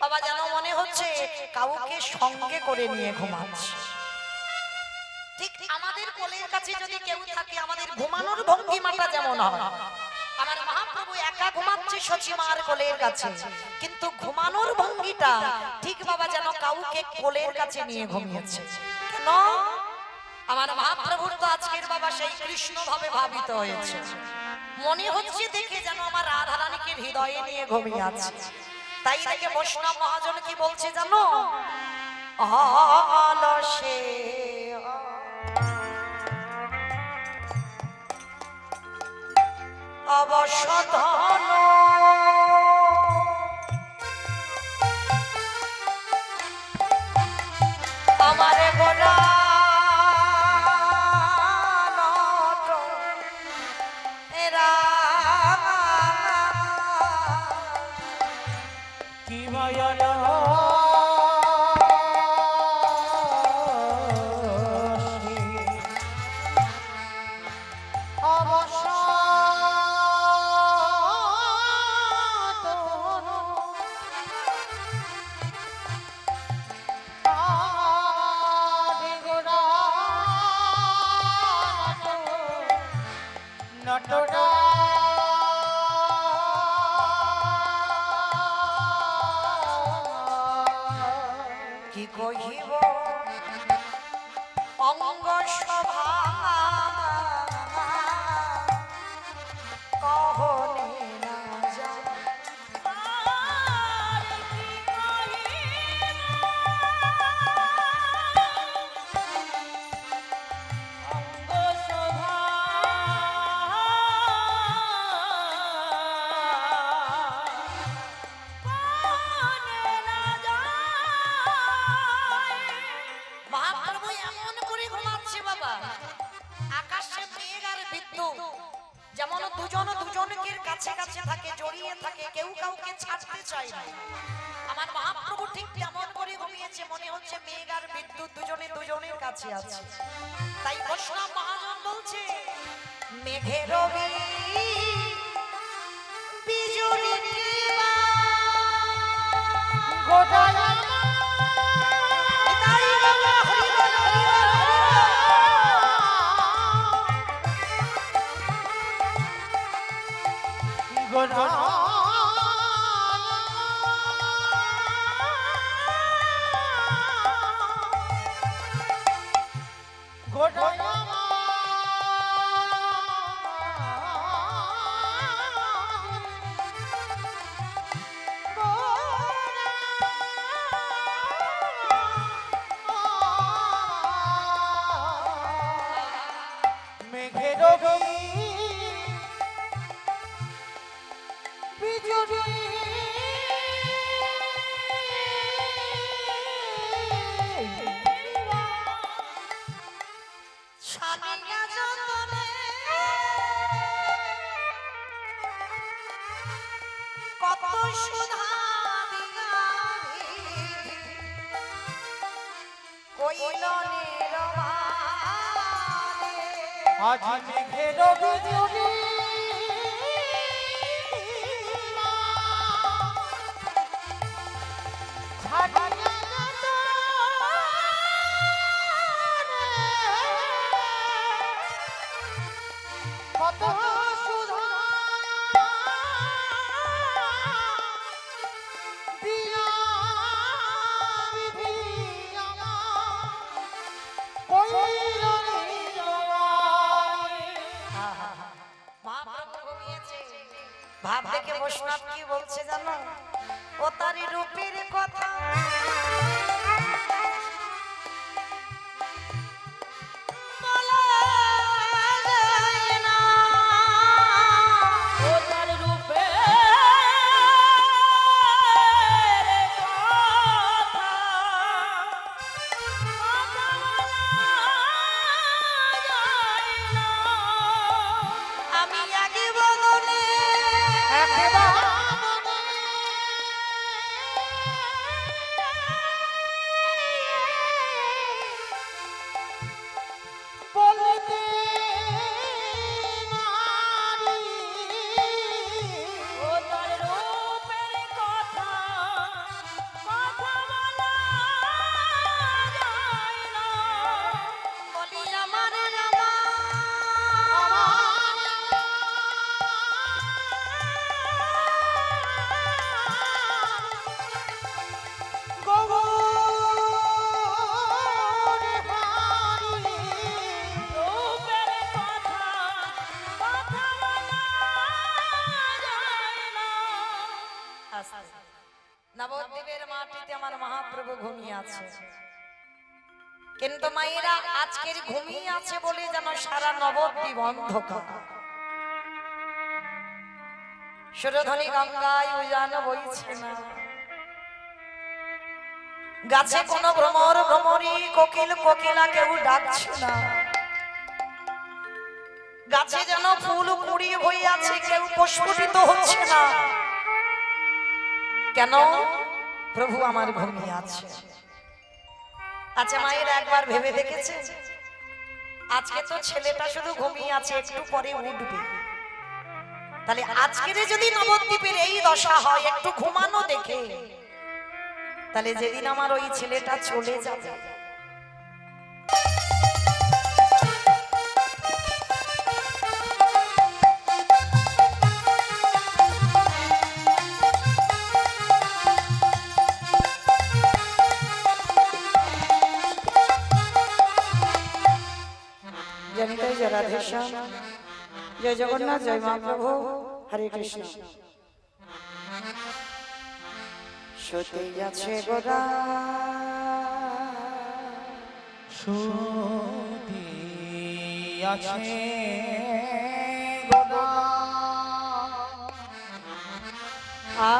বাবা, যেন মনে হচ্ছে কাউকে সঙ্গে করে নিয়ে ঘুমাচ্ছে। ঠিক আমাদের কোলের কাছে যদি কেউ থাকে, আমাদের ঘুমানোর ভঙ্গিমাটা যেমন হয়, আমার মহাপ্রভু এক একা ঘুমাচ্ছে সচিমার কোলের কাছে, কিন্তু ঘুমানোর ভঙ্গিটা ঠিক বাবা যেন কাউকে কোলের কাছে নিয়ে ঘুমিয়েছে। কেন? আমার মহাপ্রভুর তো আজকের বাবা সেই কৃষ্ণ ভাবে ভাবিত হয়েছে, মনে হচ্ছে দেখে যেন আমার রাধারানীকে হৃদয়ে নিয়ে ঘুমিয়ে আছে। তাই দেখে বৈষ্ণব মহাজন কি বলছে জানো? অলসে অবসধন আমারে গোরা কি মায়া নটরা কি কহিব অঙ্গ সভা কহনে না যায়। মহাপ্রভু এমন করে ঘুমাচ্ছে বাবা, আকাশে মেঘ আর বিদ্যুৎ যেমন দুজন দুজনকে কাছে কাছে থাকে, জড়িয়ে থাকে, কেউ কাউকে ছাড়তে চায় না। আমার মহাপ্রভু ঠিক তেমন করে ঘুমিয়েছে, মনে হচ্ছে মেঘ আর বিদ্যুৎ দুজনে দুজনের কাছে আছে। তাই বৈষ্ণব মহাজন বলছে মেঘের রবি বিজুলি দিবা গোটালা তাই বাবা হরি বল হরি বল গোটা গোটালা মেঘের বিজুলি ছানিয়া যতনে কত সুধা দিগাভি কইল নিরমানে আজ মেঘের বিজুলি ছাড়িয়া যেত কত সুধা দিয়া বিধি আমার কইল নিরমানে। মহাপ্রভু ঘুমিয়েছে। ভাব দেখে বৈষ্ণব কি বলছে জানো? ও তারি রূপের কথা বলা যায় না। ও তার রূপের কথা আমি আগে বদলে আছে, কিন্তু মায়েরা আজকের ঘুমিয়ে আছে বলে যেন সারা নবদ্বীপ অন্ধকার। সুরধ্বনি গঙ্গায় উজান বইছে না, গাছে কোনো ভ্রমর ভ্রমরি কোকিল কোকিলা কেউ ডাকছে না, গাছে যেন ফুল কুড়ি হয়ে আছে কেউ প্রস্ফুটিত হচ্ছে না। কেন? প্রভু আমার ঘুমিয়ে আছে। আচ্ছা মায়ের একবার ভেবে দেখেছে, আজকে তো ছেলেটা শুধু ঘুমিয়ে আছে, একটু পরে উঠবে, তাহলে আজকের যদি নবদ্বীপের এই দশা হয় একটু ঘুমানো দেখে, তাহলে যেদিন আমার ওই ছেলেটা চলে যাবে, জনিতাই জয় রাধেশ্যাম, জয় জগন্নাথ, জয় মহাপ্রভু, হরে কৃষ্ণ। সত্যি আছে গোরা, সত্যি আছে গোরা, আ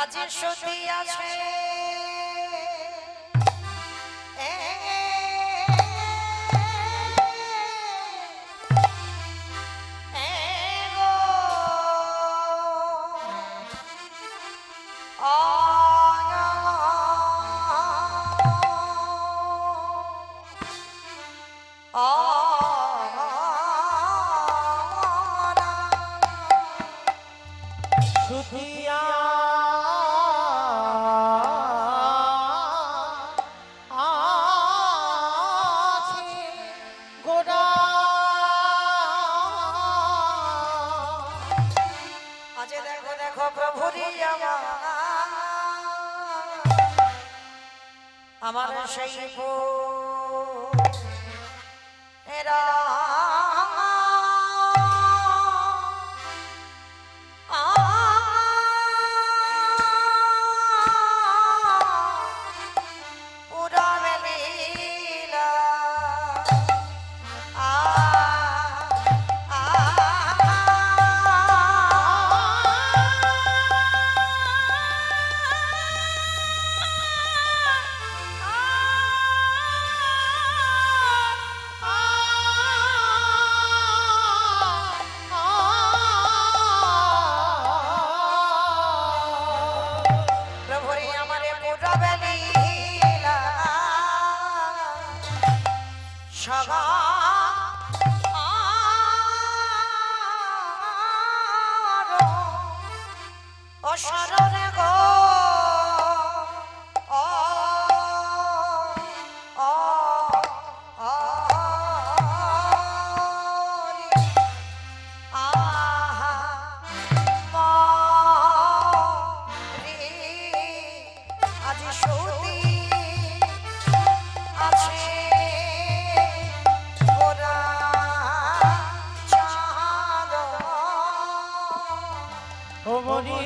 আজ সত্যি আছে সুতিয়া আছে গোরা, আজ দেখো দেখো প্রভুরি আমার সেই এরা অসরণে গো আজি সতী আছে ওরা চাঁদ ও মনি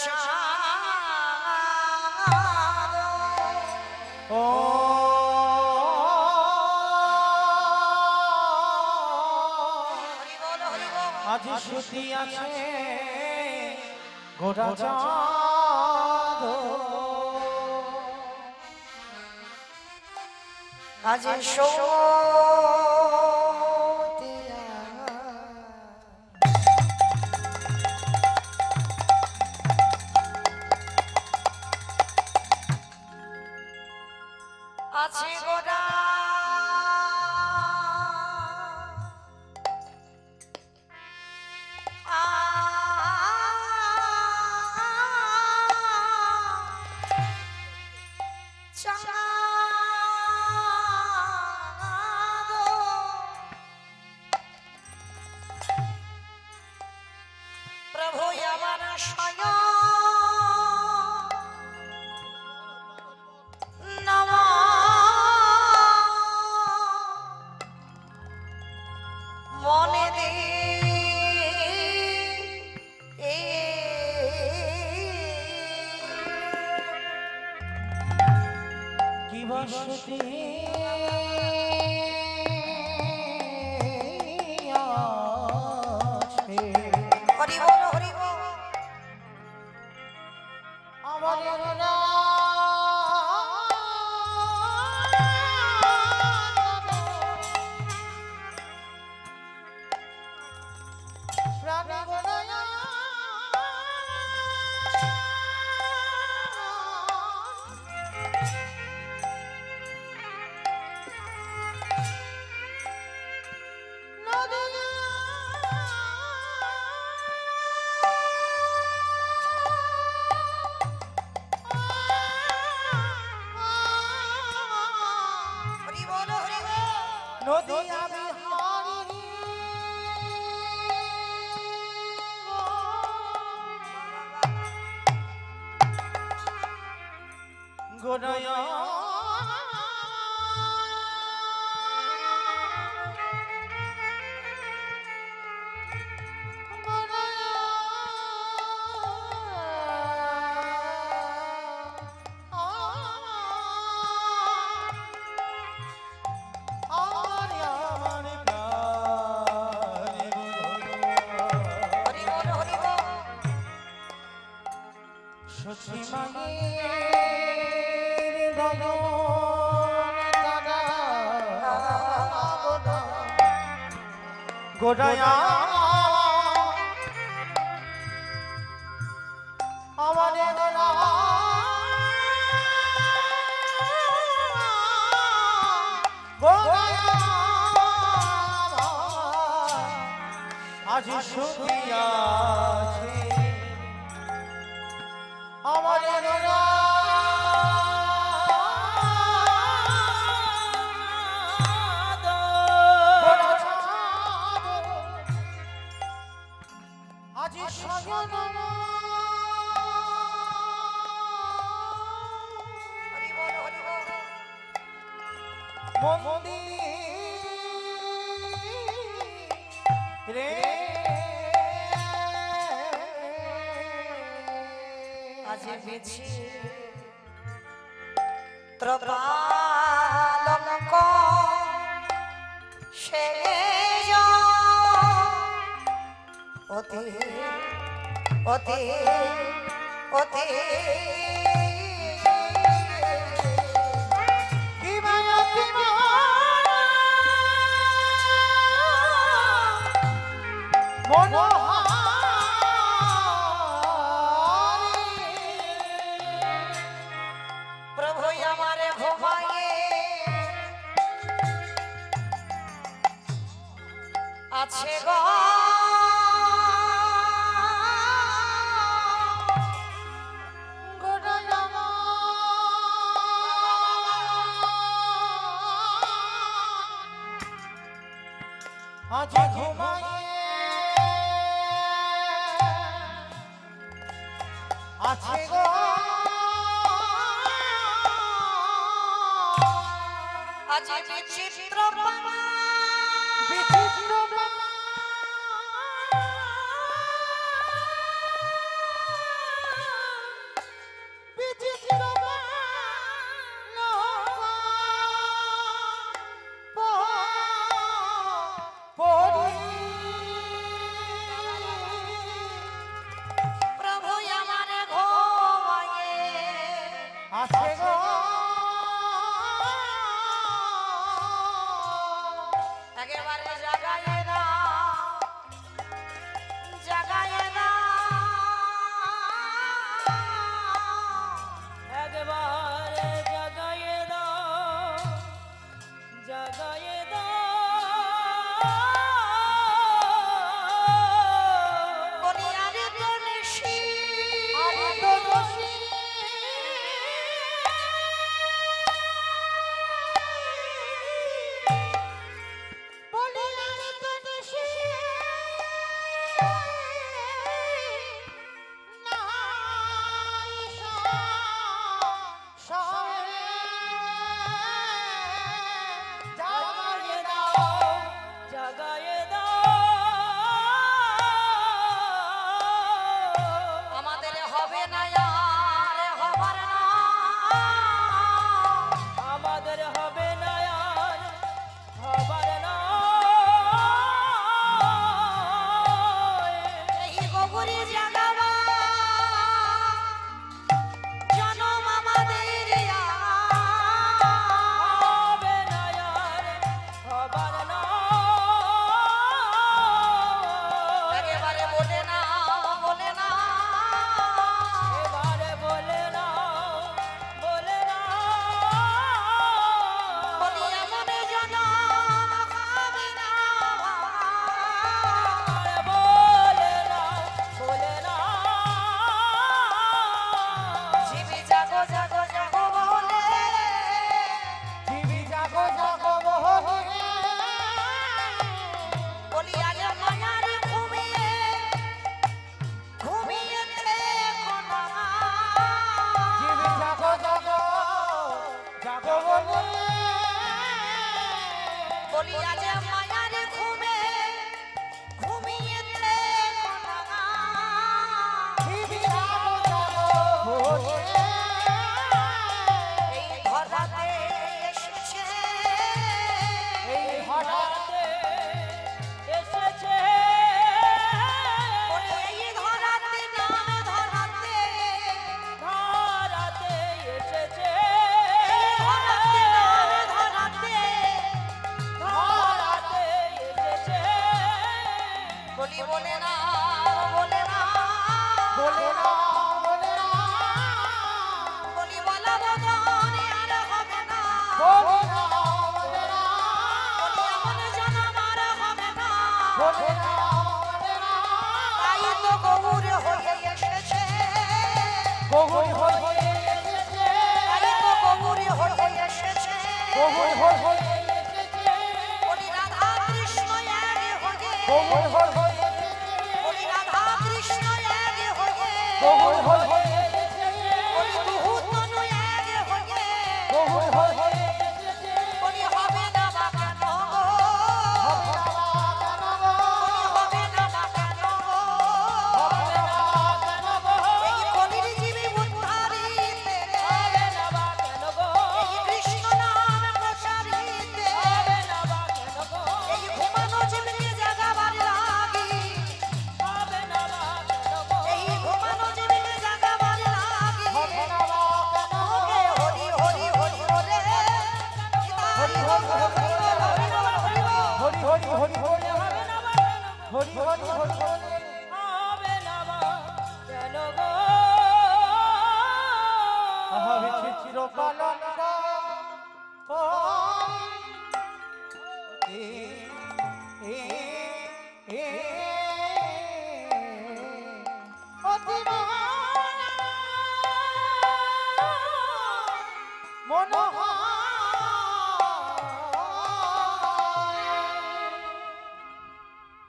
চাঁদ ও হরি বল হরি বল আজ সুতি আছে গোটা চাঁদ আজ সৌতে আছে গোটা প্রভু আমার স্বয়ং মনে দে কি বসতি আছে হরি বল হরি বল আমার প্রাণী গোনায়া হরি বল হরি বল নদিয়া বিহারি গোনায়া হরি বল হরি বল সচি মায়ের গোড়ায়া আমাদের আজ শুনিয়াছে আমাদের আজ সজন হরি বল হরি বল মন্দির রে আজ বেছি ত্রপালক সে অতি অতি অতি কি মায়া কি প্রভু আমারে ঘুমায়ে আছে গো আজ ঘুমাইয়ে আছে গো আজ বিচিত্র বিচিত্র বলে না বলে না তাই তো গৌর হয়ে এসেছে গৌর হয়ে এসেছে তাই তো গৌর হয়ে এসেছে গৌর হয়ে এসেছে বলি রাধা কৃষ্ণ এক হয়ে গৌর হয়ে এসেছে বলি রাধা কৃষ্ণ এক হয়ে গৌর হয়ে এসেছে বলি দুহু তনু এক হয়ে গৌর হয়ে এসেছে বলি হবে না বা কেন গো? হবে না কেন গো বলি হবে না বা কেন গো? হবে না কেন গো এই কলির জীবে উদ্ধারিতে হবে না বা কেন গো এই কৃষ্ণ নাম প্রসারিতে হবে না বা কেন গো এই ঘুমানো জীবকে জাগাবার লাগি হবে না বা কেন গো এই ঘুমানো জীবকে জাগাবার লাগি হবে না বা কেন গো ওকে হরি হরি হরি বলে হরি হরি হরি হরি হরি হরি হরি হরি হবে না বা হরি হরি হরি হরি হবে না বা কেন গো হবে চিরকালঙ্ক ও এ এ এ অতি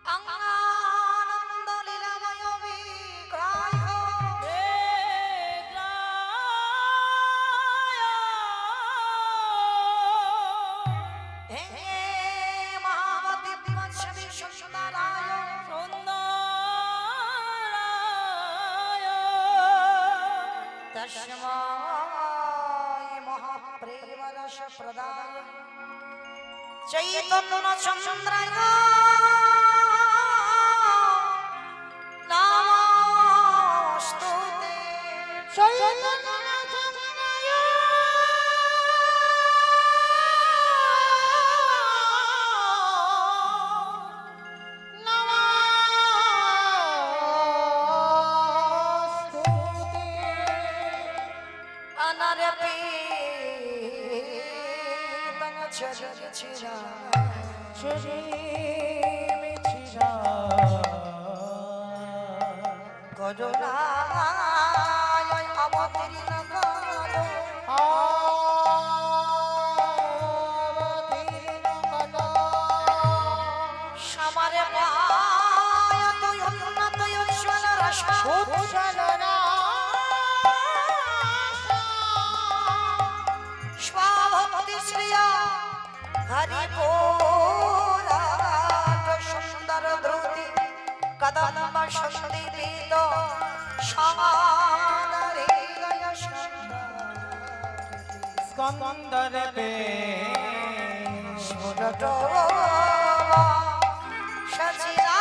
আনন্দ লীলাময় বিগ্রহ হে মহামতি বিমর্ষবি সুন্দরায় তস্মায় মহাপ্রেমরস প্রদায় চৈতন্য চন্দ্রায় নমস্তুতে অনারপি তং ছড়ছিরা করুণায় অবতীর্ণ করো সমারে পায় তুই উন্নত উজ্জ্বল রস স্বভক্তি শ্রিয়া হরি পোরাট সুন্দর দ্রুতি কদম্ব সন্দীপিত সমাদরে স্কন্দর পে সুরট সচিরা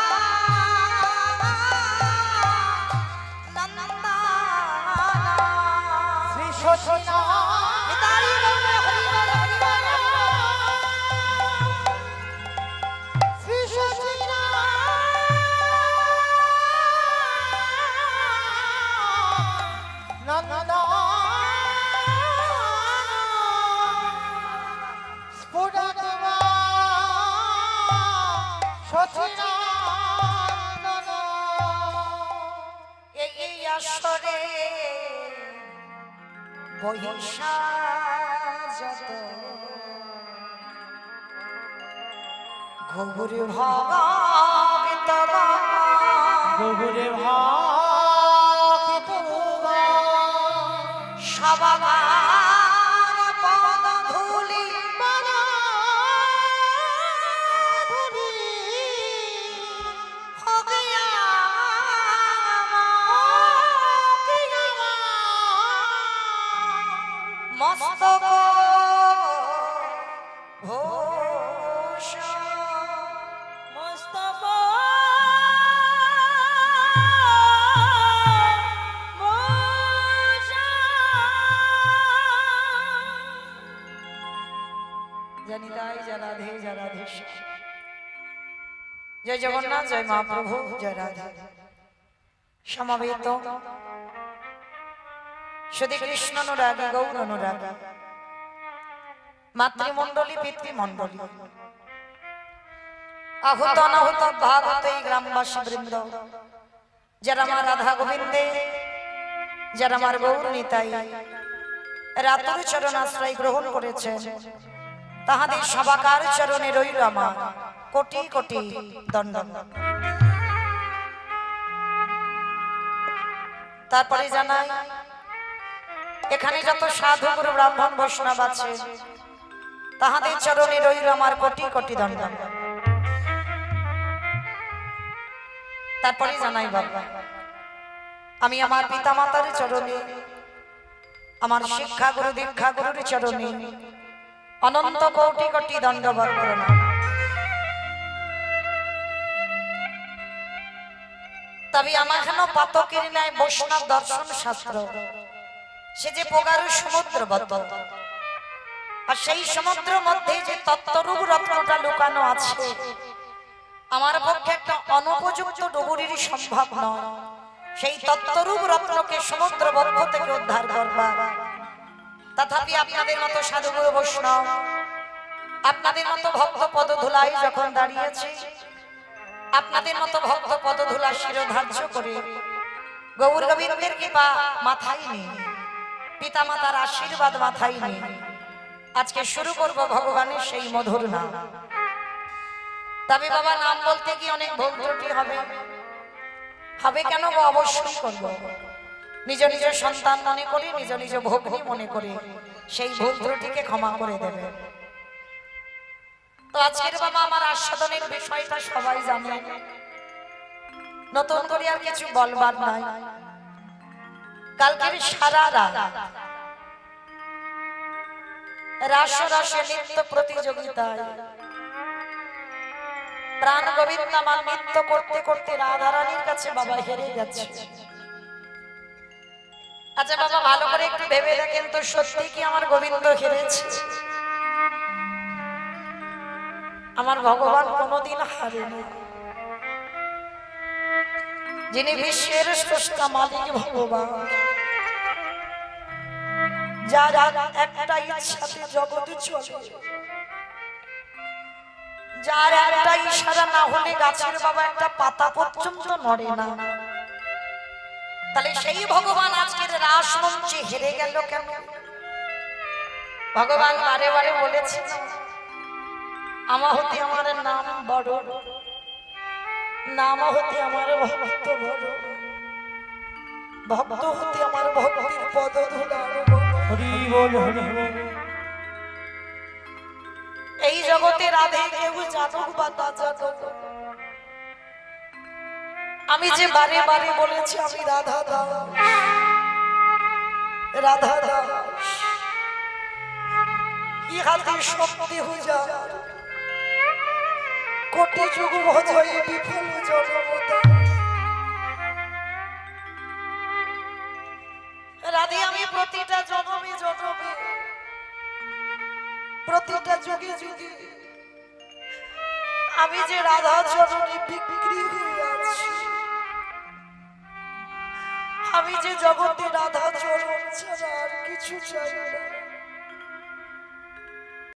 নন্দনা শ্রী সচিনা নিতাই গৌর হরি বল হরি বল শ্রী সচিনা নন্দনা স্ফুটদেবা সচিনা এই আসরে বহিষাজত ঘুঘুরি ভাবিত গৌরে ভাকিত সবার পদ ধুলি হগিয়া মস্তক ভূষণ মস্তক জানি তাই যা রাধে যা রাধে জয় জগন্নাথ জয় মহাপ্রভু জয় রাধা সমবেত শুধু কৃষ্ণ অনুরাগী গৌর অনুরাগী মাতৃমণ্ডলী পিতৃমণ্ডলী আহুত অনাহুত ভাগত এই গ্রামবাসী বৃন্দ, যারা আমার রাধা গোবিন্দে, যারা আমার গৌর নিতাই রাতুর চরণ আশ্রয় গ্রহণ করেছেন, তাহাদের সবাকার চরণে রইল আমার কোটি কোটি দণ্ডন। তারপরে জানাই, এখানে যত সাধু গুরু ব্রাহ্মণ বৈষ্ণব আছে, তাহাদের চরণে রইল আমার কোটি কোটি দণ্ডন। তারপরে জানাই বাবা, আমি আমার পিতা মাতার চরণে, আমার শিক্ষা গুরু দীক্ষা গুরুর চরণে অনন্ত কোটি কোটি দণ্ডবত প্রণাম। তবে আমার কেন পাতকের ন্যায় বৈষ্ণব দর্শন শাস্ত্র, সে যে প্রগাঢ় সমুদ্র বদ্ধ, আর সেই সমুদ্র মধ্যে যে তত্ত্বরূপ রত্নটা লুকানো আছে, আমার পক্ষে একটা অনুপযুক্ত ডুবুরির সম্ভব নয়। সেই তত্ত্বরূপ রত্নকে সমুদ্র বক্ষ থেকে উদ্ধার করবা। তথাপি আপনাদের মতো সাধুগুরু বৈষ্ণব, আপনাদের মতো ভক্ত পদধূলাই যখন দাঁড়িয়েছে, আপনাদের মতো ভক্ত পদধূলা শিরোধার্য করে গৌর গোবিন্দের কৃপা মাথায় নেই, পিতা মাতার আশীর্বাদ মাথায় নেই, আজকে শুরু করব ভগবানের সেই মধুর নাম। তবে বাবা, নাম বলতে কি অনেক ভুল ত্রুটি হবে, হবে কেন গো? অবশ্যই করব। নিজ নিজ সন্তান মনে করে, নিজ নিজ ভগ্নী মনে করে সেই ভুল ত্রুটিকে ক্ষমা করে দেবে। তো আজকের বাবা আমার আস্বাদনের বিষয়টা সবাই জানে, নতুন করে আর কিছু বলবার নাই। কালকের সারা রাত রাস রসে নৃত্য প্রতিযোগিতায় প্রাণ গোবিন্দ আমার নৃত্য করতে করতে রাধারানীর কাছে বাবা হেরে গেছে। আচ্ছা বাবা, ভালো করে একটু ভেবে দেখেন তো, সত্যি কি আমার গোবিন্দ হেরেছে? আমার ভগবান কোনদিন হারেনি। যিনি বিশ্বের স্রষ্টা মালিক ভগবান, যার একটা ইচ্ছাতে জগৎ চলে, যার একটা ইশারা না হলে গাছের বাবা একটা পাতা পর্যন্ত নড়ে না, তাহলে সেই ভগবান আজকের রাস মঞ্চে হেরে গেল কেন? ভগবান বারে বারে বলেছেন, আমার হতে আমার নাম বড়, নাম হতে আমার ভক্ত বড়, ভক্ত হতে আমার ভক্তির পদ ধুলা। হরি বল হরি বল। এই জগতে রাধে কেউ জানুক বা না জানুক, আমি যে বারে বারে বলেছি আমি রাধা দাস, রাধা দাস, ইহাতে শক্তি হইয়া কোটি যুগ ভজয়ে বিফল জনমতা। রাধে আমি প্রতিটা জনমে জনমে, প্রতিটা যুগে যুগে আমি যে রাধা চরণে বিক্রি হয়ে আছি, আমি যে জগতে রাধা চরণ ছাড়া আর কিছু চাই না।